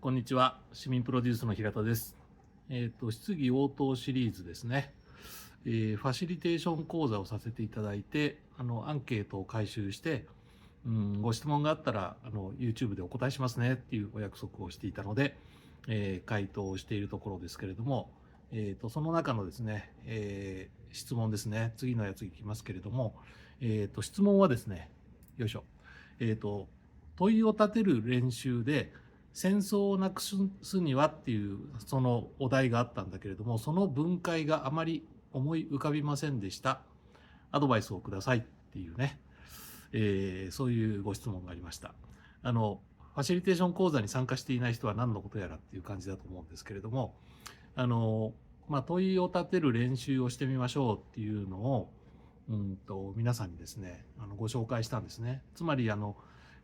こんにちは。市民プロデュースの平田です。質疑応答シリーズですね。ファシリテーション講座をさせていただいて、アンケートを回収して、ご質問があったらYouTube でお答えしますねっていうお約束をしていたので、回答をしているところですけれども、その中のですね、質問ですね。次のやついきますけれども、質問はですね、よいしょ。問いを立てる練習で、戦争をなくすにはっていうそのお題があったんだけれども、その分解があまり思い浮かびませんでした。アドバイスをくださいっていうね、そういうご質問がありました。ファシリテーション講座に参加していない人は何のことやらっていう感じだと思うんですけれども、問いを立てる練習をしてみましょうっていうのを、皆さんにですね、ご紹介したんですね。つまり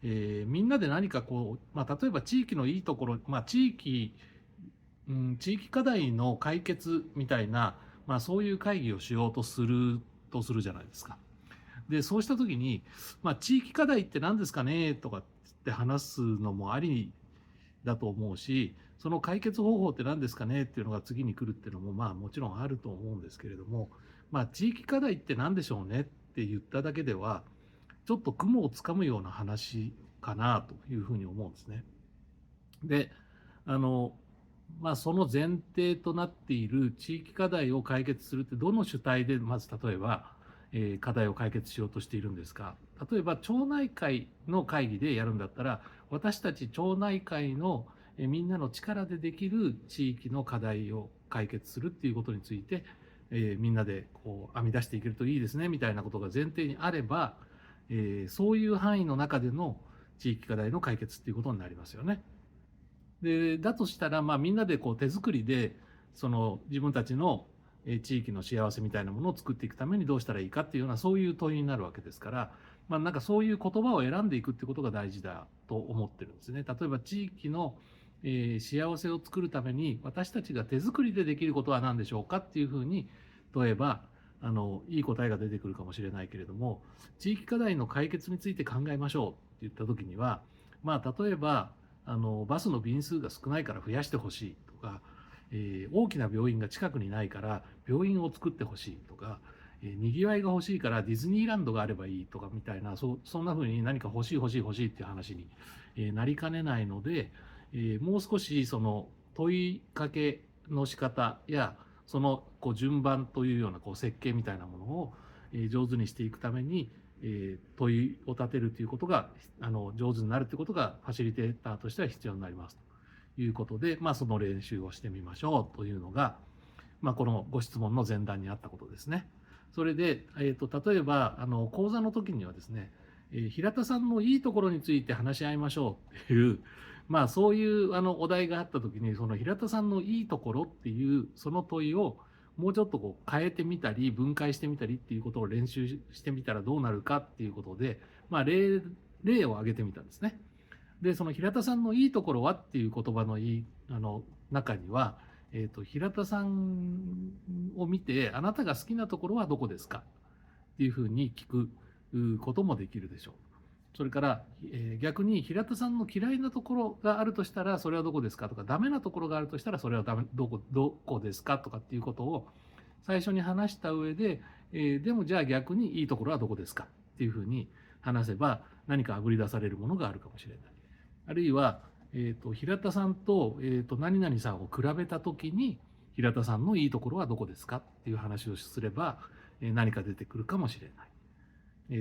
みんなで何か例えば地域のいいところ、地域課題の解決みたいな、そういう会議をしようとするじゃないですか。で、そうした時に、地域課題って何ですかねとかって話すのもありだと思うし、その解決方法って何ですかねっていうのが次に来るっていうのももちろんあると思うんですけれども、地域課題って何でしょうねって言っただけではちょっと雲をつかむような話かなというふうに思うんですね。で、その前提となっている地域課題を解決するってどの主体でまず例えば、課題を解決しようとしているんですか。例えば町内会の会議でやるんだったら、私たち町内会のみんなの力でできる地域の課題を解決するっていうことについて、みんなで編み出していけるといいですねみたいなことが前提にあれば、そういう範囲の中での地域課題の解決っていうことになりますよね。でだとしたら、みんなで手作りでその自分たちの地域の幸せみたいなものを作っていくためにどうしたらいいかっていうようなそういう問いになるわけですから、なんかそういう言葉を選んでいくってことが大事だと思ってるんですね。例えば地域の幸せを作るために私たちが手作りでできることは何でしょうかっていうふうに問えばいい答えが出てくるかもしれないけれども、地域課題の解決について考えましょうって言った時には、例えばバスの便数が少ないから増やしてほしいとか、大きな病院が近くにないから病院を作ってほしいとか、にぎわいが欲しいからディズニーランドがあればいいとかみたいな、そんな風に何か欲しい欲しい欲しいっていう話に、なりかねないので、もう少しその問いかけの仕方やその順番というような設計みたいなものを上手にしていくために、問いを立てるということが上手になるということがファシリテーターとしては必要になりますということで、その練習をしてみましょうというのが、このご質問の前段にあったことですね。それで、例えば講座の時にはですね、平田さんのいいところについて話し合いましょうっていう、そういうお題があった時に、その平田さんのいいところっていうその問いをもうちょっと変えてみたり分解してみたりっていうことを練習してみたらどうなるかっていうことで、例を挙げてみたんですね。でその平田さんのいいところはっていう言葉の中には、平田さんを見てあなたが好きなところはどこですかっていうふうに聞くこともできるでしょう。それから、逆に平田さんの嫌いなところがあるとしたらそれはどこですかとか、ダメなところがあるとしたらそれはどこですかとかっていうことを最初に話した上で、でもじゃあ逆にいいところはどこですかっていうふうに話せば何かあぶり出されるものがあるかもしれない。あるいは、平田さんと、何々さんを比べた時に平田さんのいいところはどこですかっていう話をすれば、何か出てくるかもしれない。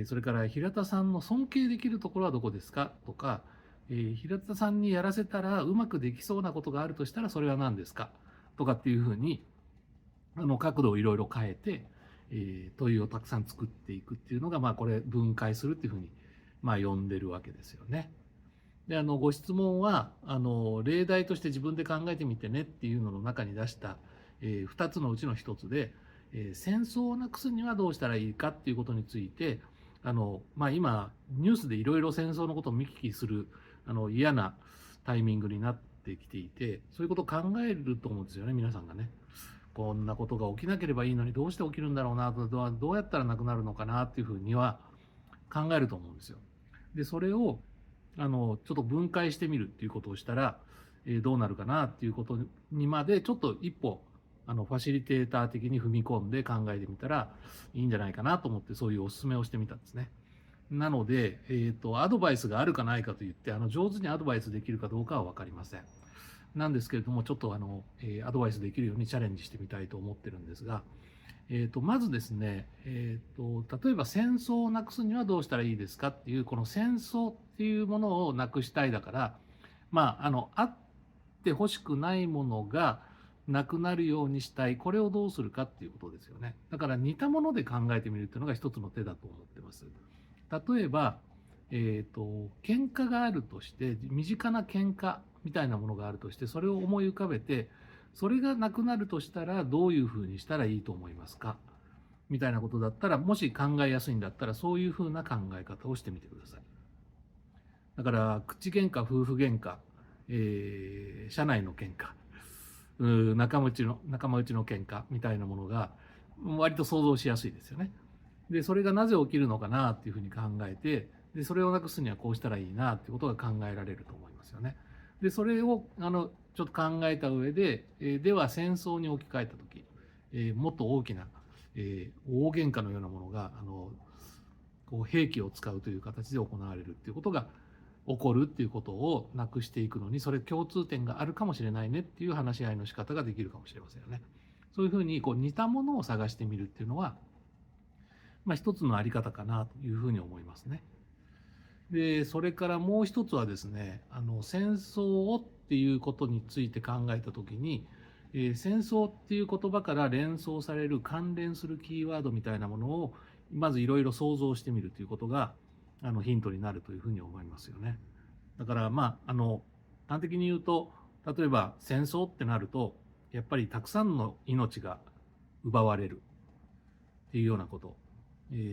それから平田さんの尊敬できるところはどこですかとか、平田さんにやらせたらうまくできそうなことがあるとしたらそれは何ですかとかっていうふうに角度をいろいろ変えて、問いをたくさん作っていくっていうのが、これ分解するっていうふうに、呼んでるわけですよね。でご質問は例題として自分で考えてみてねっていうのの中に出した、2つのうちの1つで、戦争をなくすにはどうしたらいいかっていうことについて今ニュースでいろいろ戦争のことを見聞きする嫌なタイミングになってきていて、そういうことを考えると思うんですよね、皆さんがね。こんなことが起きなければいいのにどうして起きるんだろうな、どうやったらなくなるのかなっていうふうには考えると思うんですよ。でそれをちょっと分解してみるっていうことをしたら、どうなるかなっていうことにまでちょっと一歩ファシリテーター的に踏み込んで考えてみたらいいんじゃないかなと思って、そういうお勧めをしてみたんですね。なので、アドバイスがあるかないかといって上手にアドバイスできるかどうかは分かりません。なんですけれども、ちょっとアドバイスできるようにチャレンジしてみたいと思ってるんですが、まずですね、例えば戦争をなくすにはどうしたらいいですかっていう、この戦争っていうものをなくしたいだから、あってほしくないものがなくなるようにしたい、これをどうするかっていうことですよね。だから似たもので考えてみるっていうのが一つの手だと思ってます。例えば、喧嘩があるとして、身近な喧嘩みたいなものがあるとして、それを思い浮かべて、それがなくなるとしたらどういうふうにしたらいいと思いますかみたいなことだったら、もし考えやすいんだったら、そういうふうな考え方をしてみてください。だから、口喧嘩、夫婦喧嘩、社内の喧嘩、仲間内の喧嘩みたいなものが、割と想像しやすいですよね。で、それがなぜ起きるのかなっていうふうに考えて、で、それをなくすにはこうしたらいいなっていうことが考えられると思いますよね。で、それをちょっと考えた上で、では戦争に置き換えた時、もっと大きな、大喧嘩のようなものがこう兵器を使うという形で行われるっていうことが起こるっていうことをなくしていくのに、それ共通点があるかもしれないねっていう話し合いの仕方ができるかもしれませんよね。そういうふうにこう似たものを探してみるっていうのは、一つのあり方かなというふうに思いますね。で、それからもう一つはですね、戦争をっていうことについて考えたときに、戦争っていう言葉から連想される関連するキーワードみたいなものをまずいろいろ想像してみるということがヒントになるというふうに思いますよね。だから端的に言うと、例えば戦争ってなるとやっぱりたくさんの命が奪われるっていうようなこと、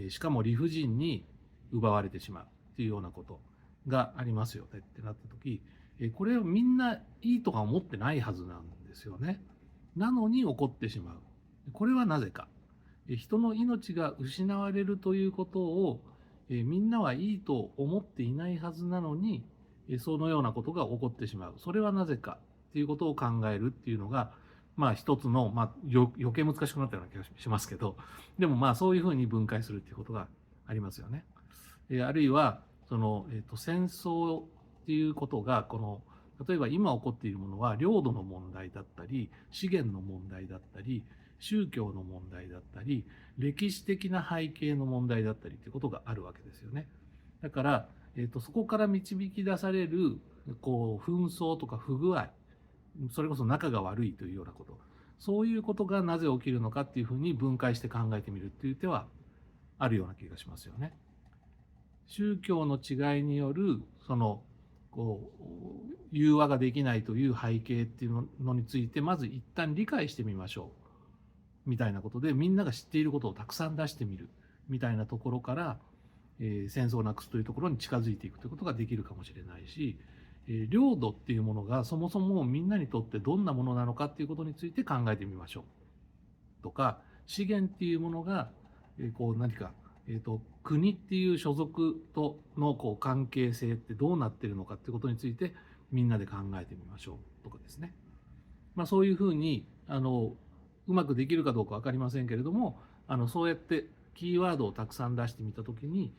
しかも理不尽に奪われてしまうっていうようなことがありますよねってなった時、これをみんないいとは思ってないはずなんですよね。なのに起こってしまう。これはなぜか。人の命が失われるということをみんなはいいと思っていないはずなのに、そのようなことが起こってしまう。それはなぜかっていうことを考えるっていうのが、一つの、余計難しくなったような気がしますけど、でもそういうふうに分解するっていうことがありますよね。あるいは、戦争っていうことが、例えば今起こっているものは領土の問題だったり、資源の問題だったり、宗教の問題だったり、歴史的な背景の問題だったりということがあるわけですよね。だから、そこから導き出される紛争とか不具合、それこそ仲が悪いというようなこと、そういうことがなぜ起きるのかっていうふうに分解して考えてみるっていう手はあるような気がしますよね。宗教の違いによる融和ができないという背景っていうのについてまず一旦理解してみましょうみたいなことで、みんなが知っていることをたくさん出してみるみたいなところから、戦争をなくすというところに近づいていくということができるかもしれないし、領土っていうものがそもそもみんなにとってどんなものなのかっていうことについて考えてみましょうとか、資源っていうものが何か国っていう所属との関係性ってどうなっているのかっていうことについてみんなで考えてみましょうとかですね。そういうふうにうまくできるかどうか分かりませんけれども、そうやってキーワードをたくさん出してみたときに、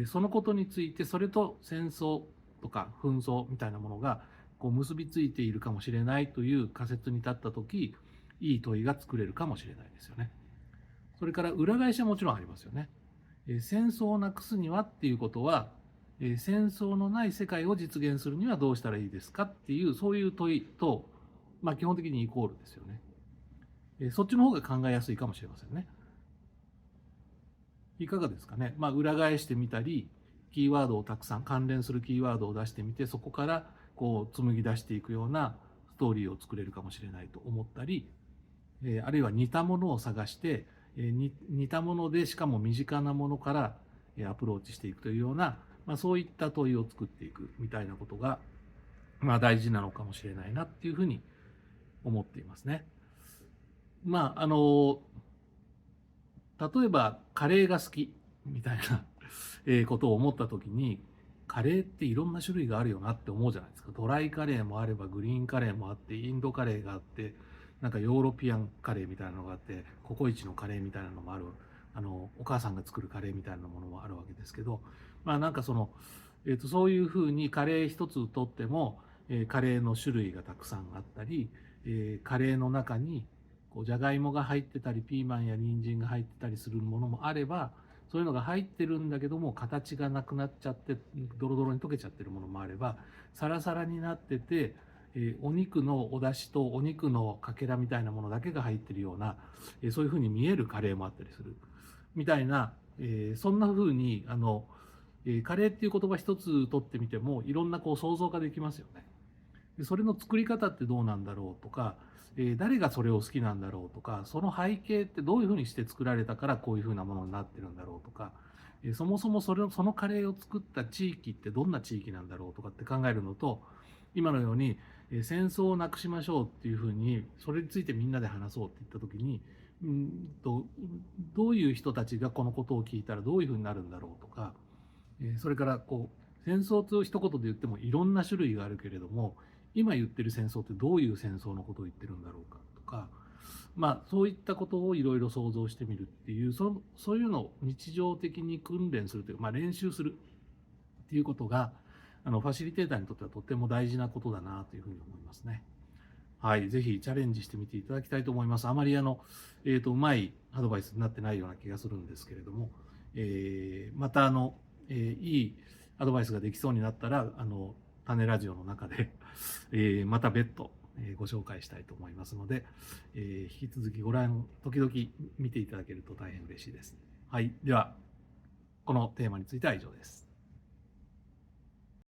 そのことについてそれと戦争とか紛争みたいなものが結びついているかもしれないという仮説に立ったとき、いい問いが作れるかもしれないですよね。それから裏返しはもちろんありますよね。戦争をなくすにはっていうことは、戦争のない世界を実現するにはどうしたらいいですかっていう、そういう問いと、基本的にイコールですよね。そっちの方が考えやすいかもしれませんね。いかがですかね。裏返してみたり、キーワードをたくさん、関連するキーワードを出してみて、そこから紡ぎ出していくようなストーリーを作れるかもしれないと思ったり、あるいは似たものを探して、似たものでしかも身近なものからアプローチしていくというような、そういった問いを作っていくみたいなことが、大事なのかもしれないなっていうふうに思っていますね。例えばカレーが好きみたいなことを思った時に、カカレーっていろんな種類があるよなって思うじゃないですか。ドライカレーもあればグリーンカレーもあって、インドカレーがあって、なんかヨーロピアンカレーみたいなのがあって、ココイチのカレーみたいなのもある、お母さんが作るカレーみたいなものもあるわけですけど、まあなんかそういうふうにカレー一つとっても、カレーの種類がたくさんあったり、カレーの中にじゃがいもが入ってたり、ピーマンや人参が入ってたりするものもあれば、そういうのが入ってるんだけども形がなくなっちゃってドロドロに溶けちゃってるものもあれば、サラサラになってて、お肉のお出汁とお肉のかけらみたいなものだけが入ってるような、そういうふうに見えるカレーもあったりするみたいな、そんなふうにカレーっていう言葉一つ取ってみてもいろんな想像ができますよね。でそれの作り方ってどうなんだろうとか、誰がそれを好きなんだろうとか、その背景ってどういうふうにして作られたからこういうふうなものになってるんだろうとか、そもそもそのカレーを作った地域ってどんな地域なんだろうとかって考えるのと、今のように戦争をなくしましょうっていうふうにそれについてみんなで話そうって言った時に、どういう人たちがこのことを聞いたらどういうふうになるんだろうとか、それから戦争と一言で言ってもいろんな種類があるけれども、今言ってる戦争ってどういう戦争のことを言ってるんだろうかとか、まあそういったことをいろいろ想像してみるっていう、そういうのを日常的に訓練するというか、まあ、練習するっていうことがファシリテーターにとってはとても大事なことだなというふうに思いますね。はい、ぜひチャレンジしてみていただきたいと思います。あまりうまいアドバイスになってないような気がするんですけれども、またいいアドバイスができそうになったら種ラジオの中でまた別途ご紹介したいと思いますので、引き続き時々見ていただけると大変嬉しいです。はい、ではこのテーマについては以上です。